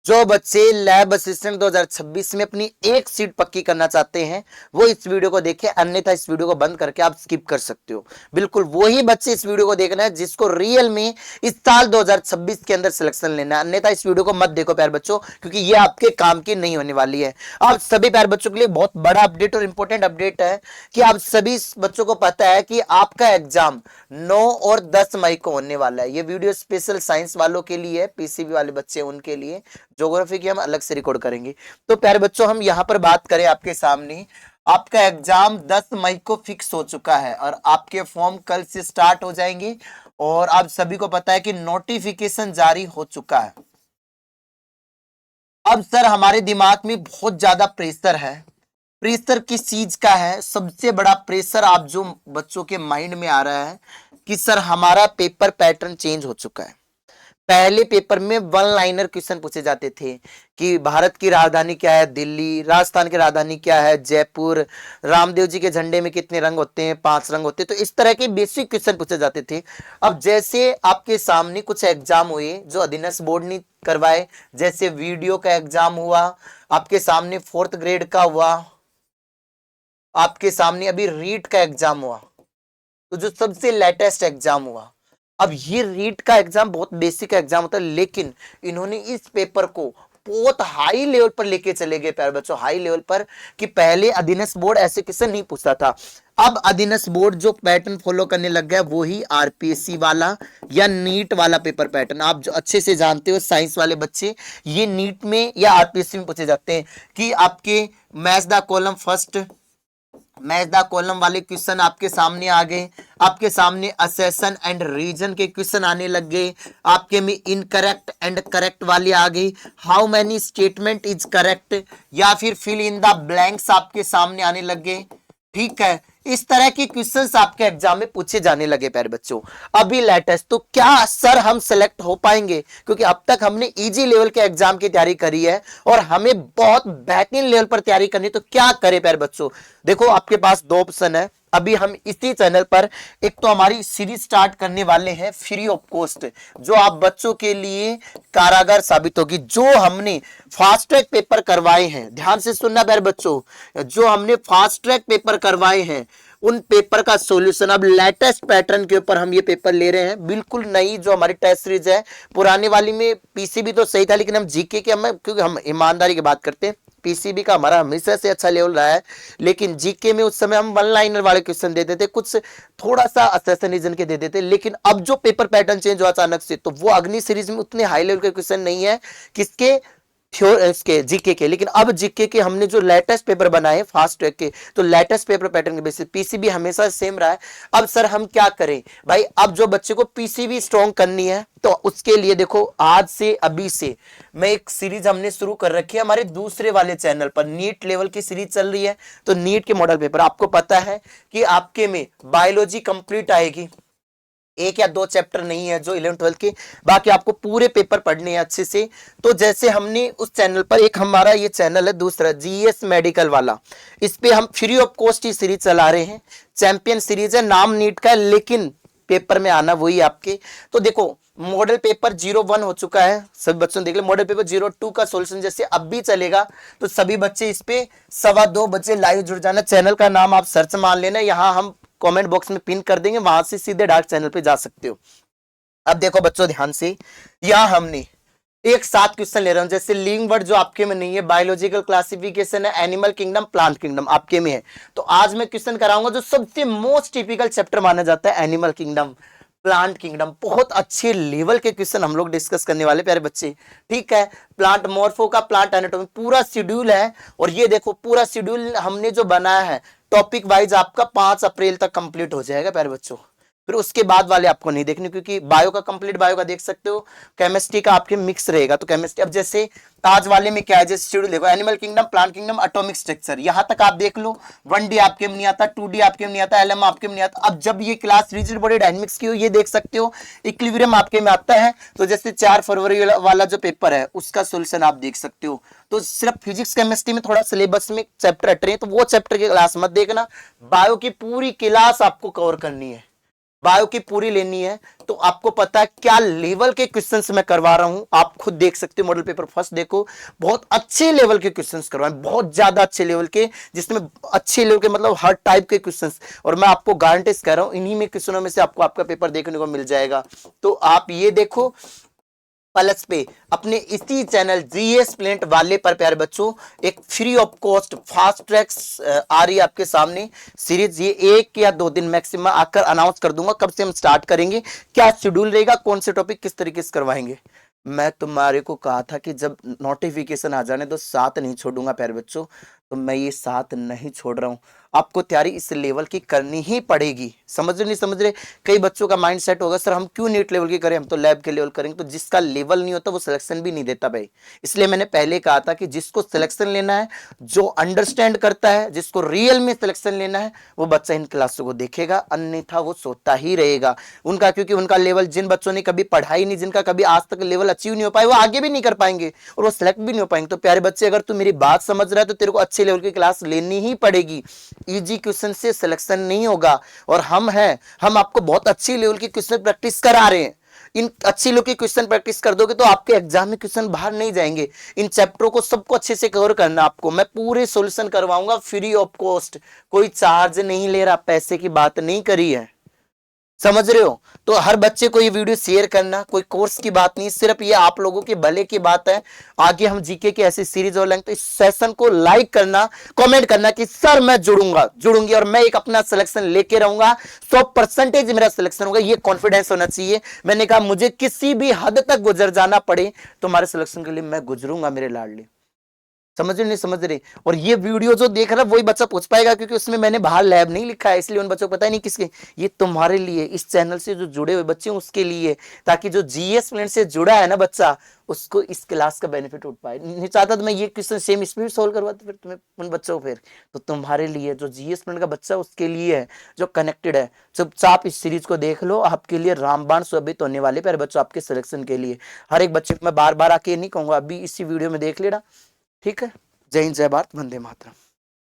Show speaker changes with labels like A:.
A: जो बच्चे lab assistant 2026 में अपनी एक सीट पक्की करना चाहते हैं वो इस वीडियो को देखें, अन्यथा इस वीडियो को बंद करके आप स्किप कर सकते हो। बिल्कुल वही बच्चे इस वीडियो को देखना है जिसको रियल में इस साल 2026 के अंदर सिलेक्शन लेना है, अन्यथा इस वीडियो को मत देखो प्यारे बच्चों, क्योंकि ये आपके काम की नहीं होने वाली है। आप सभी प्यारे बच्चों के लिए बहुत बड़ा अपडेट और इंपॉर्टेंट अपडेट है कि आप सभी बच्चों को पता है कि आपका एग्जाम 9 और 10 मई को होने वाला है। ये वीडियो स्पेशल साइंस वालों के लिए है, पीसीबी वाले बच्चे उनके लिए, ज्योग्राफी की हम अलग से रिकॉर्ड करेंगे। तो प्यारे बच्चों हम यहां पर बात करें आपके सामने, आपका एग्जाम 10 मई को फिक्स हो चुका है और आपके फॉर्म कल से स्टार्ट हो जाएंगे और आप सभी को पता है कि नोटिफिकेशन जारी हो चुका है। अब सर हमारे दिमाग में बहुत ज्यादा प्रेशर है। प्रेशर किस चीज का है? सबसे बड़ा प्रेशर आप जो बच्चों के माइंड में आ रहा है कि सर हमारा पेपर पैटर्न चेंज हो चुका है। पहले पेपर में वन लाइनर क्वेश्चन पूछे जाते थे कि भारत की राजधानी क्या है? दिल्ली। राजस्थान की राजधानी क्या है? जयपुर। रामदेव जी के झंडे में कितने रंग होते हैं? 5 रंग होते हैं। तो इस तरह के बेसिक क्वेश्चन पूछे जाते थे। अब जैसे आपके सामने कुछ एग्जाम हुए जो अधीनस्थ बोर्ड ने करवाए, जैसे वीडियो का एग्जाम हुआ, आपके सामने 4th ग्रेड का हुआ, आपके सामने अभी रीट का एग्जाम हुआ, तो जो सबसे लेटेस्ट एग्जाम हुआ। अब ये रीट का एग्जाम बहुत बेसिक एग्जाम होता है, लेकिन इन्होंने इस पेपर को बहुत हाई लेवल पर लेके चले गए प्यारे बच्चों, हाई लेवल पर, कि पहले अधीनस्थ बोर्ड ऐसे क्वेश्चन नहीं पूछता था। अब अधीनस्थ बोर्ड जो पैटर्न फॉलो करने लग गया वो ही आरपीएससी वाला या नीट वाला पेपर पैटर्न। आप जो अच्छे से जानते हो साइंस वाले बच्चे, ये नीट में या आरपीएससी में पूछे जाते हैं कि आपके match the column first, match the column वाले क्वेश्चन आपके सामने आ गए। आपके सामने असेशन एंड रीजन के क्वेश्चन आने लग गए। आपके में इनकरेक्ट एंड करेक्ट वाली आ गई। How many statement is correct, या फिर फिल इन द ब्लैंक्स आपके सामने आने लग गए। ठीक है, इस तरह के क्वेश्चंस आपके एग्जाम में पूछे जाने लगे प्यारे बच्चों अभी लेटेस्ट। तो क्या सर हम सिलेक्ट हो पाएंगे? क्योंकि अब तक हमने इजी लेवल के एग्जाम की तैयारी करी है और हमें बहुत बेहतरीन लेवल पर तैयारी करनी, तो क्या करें प्यारे बच्चों? देखो आपके पास 2 ऑप्शन है। अभी हम इसी चैनल पर एक तो हमारी सीरीज स्टार्ट करने वाले हैं फ्री ऑफ कॉस्ट, जो आप बच्चों के लिए कारागार साबित होगी। जो हमने फास्ट ट्रैक पेपर करवाए हैं, ध्यान से सुनना प्यारे बच्चों, जो हमने फास्ट ट्रैक पेपर करवाए हैं उन पेपर का सॉल्यूशन अब लेटेस्ट पैटर्न के ऊपर हम ये पेपर ले रहे हैं। बिल्कुल नई जो हमारी टेस्ट सीरीज है, पुराने वाली में पीसीबी तो सही था, लेकिन हम जीके के हम, क्योंकि हम ईमानदारी की बात करते हैं, पीसीबी का हमारा हमेशा से अच्छा लेवल रहा है, लेकिन जीके में उस समय हम वन लाइनर वाले क्वेश्चन देते थे, कुछ थोड़ा सा असेशन रीजन के देते थे। लेकिन अब जो पेपर पैटर्न चेंज हुआ अचानक से, तो वो अग्नि सीरीज में उतने हाई लेवल के क्वेश्चन नहीं है किसके, इसके जीके के। लेकिन अब जीके के हमने जो लेटेस्ट पेपर बनाए फास्ट ट्रैक के, तो लेटेस्ट पेपर पैटर्न के बेसिस पीसीबी हमेशा सेम रहा है। अब सर हम क्या करें भाई? अब जो बच्चे को पीसीबी स्ट्रॉन्ग करनी है, तो उसके लिए देखो आज से अभी से मैं एक सीरीज हमने शुरू कर रखी है हमारे दूसरे वाले चैनल पर, नीट लेवल की सीरीज चल रही है। तो नीट के मॉडल पेपर आपको पता है कि आपके में बायोलॉजी कंप्लीट आएगी, 1 या 2 चैप्टर नहीं है जो 11th-12th के, बाकी आपको पूरे पेपर पढ़ने हैं अच्छे से। तो जैसे हमने उस चैनल पर, एक हमारा ये चैनल है दूसरा जीएस मेडिकल वाला, इस पे हम free of cost he series चला रहे हैं। चैंपियन सीरीज है, नाम नीट का है, लेकिन पेपर में आना वही आपके। तो देखो मॉडल पेपर 01 हो चुका है, सभी बच्चों ने देख लिया। मॉडल पेपर 02 का सॉल्यूशन जैसे अब भी चलेगा, तो सभी बच्चे इस पे 2:15 बजे लाइव जुड़ जाना। चैनल का नाम आप सर्च मान लेना, यहाँ हम कमेंट बॉक्स में पिन कर देंगे, वहां से सीधे डायरेक्ट चैनल पे जा सकते हो। अब देखो बच्चों ध्यान से, यहां हमने एक 7 क्वेश्चन ले रहा हूं। जैसे लिविंग वर्ड जो आपके में नहीं है, बायोलॉजिकल क्लासिफिकेशन है, एनिमल किंगडम, प्लांट किंगडम आपके में है। तो आज मैं क्वेश्चन कराऊंगा जो सबसे मोस्ट टिपिकल चैप्टर माना जाता है, एनिमल किंगडम, प्लांट किंगडम। बहुत अच्छे लेवल के क्वेश्चन हम लोग डिस्कस करने वाले प्यारे बच्चे, ठीक है। प्लांट मॉर्फो का, प्लांट एनाटॉमी पूरा शेड्यूल है। और ये देखो पूरा शेड्यूल हमने जो बनाया है टॉपिक वाइज आपका 5 अप्रैल तक कंप्लीट हो जाएगा प्यारे बच्चों। फिर उसके बाद वाले आपको नहीं देखने, क्योंकि बायो का कंप्लीट बायो का देख सकते हो, केमिस्ट्री का आपके मिक्स रहेगा। तो केमिस्ट्री अब जैसे आज वाले में क्या है, जैसे शेड्यूल देखो, animal kingdom, plant kingdom, atomic structure, यहां तक आप देख लो। 1D आपके में नहीं आता, 2D आपके में नहीं आता, LM आपके में नहीं आता। अब जब ये क्लास रिजिड बॉडी डायनेमिक्स की हो, ये देख सकते हो इक्विलिब्रियम आपके में आता है। तो जैसे 4 फरवरी वाला जो पेपर है उसका सोल्यूशन आप देख सकते हो। तो सिर्फ फिजिक्स केमिस्ट्री में थोड़ा सिलेबस में चैप्टर हट रहे हैं, तो वो चैप्टर की क्लास मत देखना, बायो की पूरी क्लास आपको कवर करनी है। बायो की पूरी लेनी है तो आपको पता है क्या लेवल के क्वेश्चंस मैं करवा रहा हूं, आप खुद देख सकते हो। मॉडल पेपर फर्स्ट देखो, बहुत अच्छे लेवल के क्वेश्चंस करवाए, बहुत ज्यादा अच्छे लेवल के, जिसमें अच्छे लेवल के मतलब हर टाइप के क्वेश्चंस, और मैं आपको गारंटी कह रहा हूं इन्हीं में क्वेश्चनों में से आपको आपका पेपर देखने को मिल जाएगा। तो आप ये देखो प्लस पे अपने इसी चैनल जीएस प्लेंट वाले पर प्यारे बच्चों एक free of cost fast tracks आ रही है आपके सामने सीरीज। ये 1 या 2 दिन मैक्सिमम आकर अनाउंस कर दूंगा कब से हम स्टार्ट करेंगे, क्या शेड्यूल रहेगा, कौन से टॉपिक किस तरीके से करवाएंगे। मैं तुम्हारे को कहा था कि जब नोटिफिकेशन आ जाने तो साथ नहीं छोड़ूंगा प्यारे बच्चों, तो मैं ये साथ नहीं छोड़ रहा हूं। आपको तैयारी इस लेवल की करनी ही पड़ेगी। समझ रहे नहीं समझ रहे? कई बच्चों का माइंड सेट होगा सर हम क्यों नीट लेवल की करें, हम तो लैब के लेवल करेंगे। तो जिसका लेवल नहीं होता वो सिलेक्शन भी नहीं देता भाई। इसलिए मैंने पहले कहा था कि जिसको सिलेक्शन लेना है, जो अंडरस्टैंड करता है, जिसको रियल में सिलेक्शन लेना है, वो बच्चा इन क्लासों को देखेगा, अन्यथा वो सोता ही रहेगा। उनका क्योंकि उनका लेवल, जिन बच्चों ने कभी पढ़ाई नहीं, जिनका कभी आज तक लेवल अचीव नहीं हो पाए, वो आगे भी नहीं कर पाएंगे और वो सिलेक्ट भी नहीं हो पाएंगे। तो प्यारे बच्चे अगर तू मेरी बात समझ रहा है तो तेरे को अच्छे लेवल की क्लास लेनी ही पड़ेगी। इजी क्वेश्चन से सिलेक्शन नहीं होगा, और हम आपको बहुत अच्छी लेवल की क्वेश्चन प्रैक्टिस करा रहे हैं। इन अच्छी लेवल की क्वेश्चन प्रैक्टिस कर दोगे तो आपके एग्जाम में क्वेश्चन बाहर नहीं जाएंगे। इन चैप्टरों को सबको अच्छे से कवर करना, आपको मैं पूरे सॉल्यूशन करवाऊंगा फ्री ऑफ कॉस्ट, कोई चार्ज नहीं ले रहा, पैसे की बात नहीं करी है। समझ रहे हो? तो हर बच्चे को ये वीडियो शेयर करना, कोई कोर्स की बात नहीं, सिर्फ ये आप लोगों के भले की बात है। आगे हम जीके की ऐसी सीरीज और लेंगे, तो इस सेशन को लाइक करना, कमेंट करना कि सर मैं जुड़ूंगी और मैं एक अपना सिलेक्शन लेके रहूंगा, 100% मेरा सिलेक्शन होगा, ये कॉन्फिडेंस होना चाहिए। मैंने कहा मुझे किसी भी हद तक गुजर जाना पड़े तो हमारे सिलेक्शन के लिए मैं गुजरूंगा मेरे लाडले। समझ रहे नहीं समझ रहे? और ये वीडियो जो देख रहा है वही बच्चा पूछ पाएगा, क्योंकि उसमें मैंने बाहर लैब नहीं लिखा है, इसलिए उन बच्चों को पता ही नहीं किसके। ये तुम्हारे लिए, इस चैनल से जो जुड़े हुए बच्चे हैं उसके लिए, ताकि जो जीएस प्लेन से जुड़ा है ना बच्चा, उसको इस क्लास का बेनिफिट उठ पाए। नहीं चाहता तो मैं ये क्वेश्चन सेम स्पीड सोल्व करवाता फिर तुम्हें, उन बच्चों को। फिर तो तुम्हारे लिए जो जीएस प्लेन का बच्चा उसके लिए है, जो कनेक्टेड है। चुपचाप इस सीरीज को देख लो, आपके लिए रामबाण साबित होने वाले प्यारे बच्चों, आपके सिलेक्शन के लिए। हर एक बच्चे को मैं बार बार आके नहीं कहूंगा, अभी इसी वीडियो में देख लेना, ठीक है? जय हिंद, जय भारत, वंदे मातरम।